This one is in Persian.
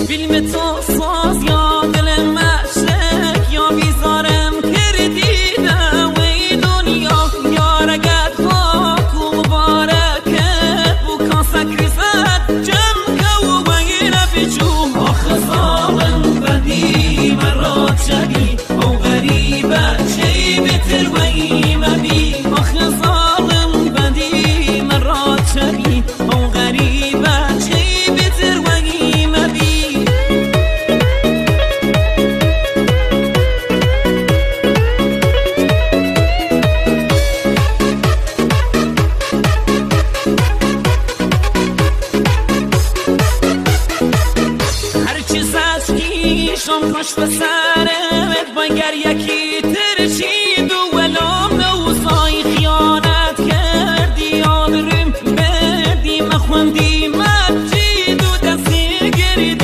فیلم تو ساز یا دل مشرق یا بیزارم کردیدم ای دنیا یارگت خاک و مبارکت بو کاسک ریزد جم کو بین بجو آخ ظالم بدی مرات شدی او غریبه چی بتر و ایمدی آخ ظالم بدی مرات شدی او غریبه چی بتر و ایمدی هر چیز از کیشم کاش به سرت بگر یکی تر